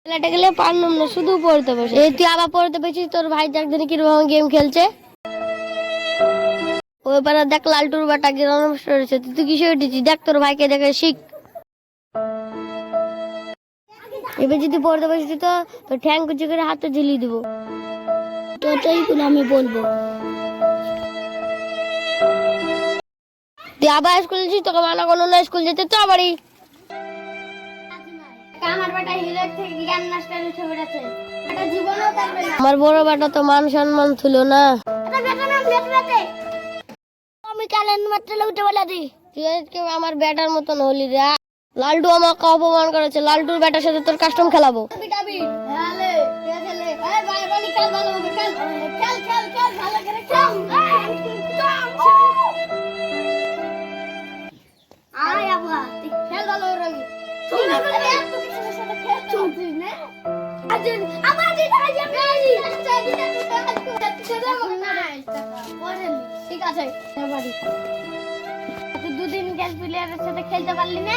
খেলাটা গেলে পারলাম না, শুধু পড়তে বসে। এই তুই আবার পড়তে বসেছিস, তোর ভাই একদিন কিরকম গেম খেলছে। ওই পারে দেখ লালটুর বাটা গেম নষ্ট হয়েছে, তুই কিসে উঠেছিস? দেখ তোর ভাইকে দেখে শিখ। এবার যদি পড়তে বসেছিস তো তোর ঠ্যাং কুচি করে হাতে ঝুলিয়ে দেবো। তোটাই আমি বলবো। তুই আবার স্কুল যাচ্ছিস, তোকে মানা করলো না স্কুল যেতে, তো বাড়ি। আমার বড় বেটা তো মান সম্মান ছিল না। আমি কালেন মাত্র উঠে বলে দি, তুই আজকে আমার ব্যাটার মতন হলি রে। লালটু আমাকে অপমান করেছে, লালটুর ব্যাটার সাথে তোর কাস্টম খেলাবো। ঠিক আছে, তুই দুদিন গেল প্লেয়ারের সাথে খেলতে পারলি না।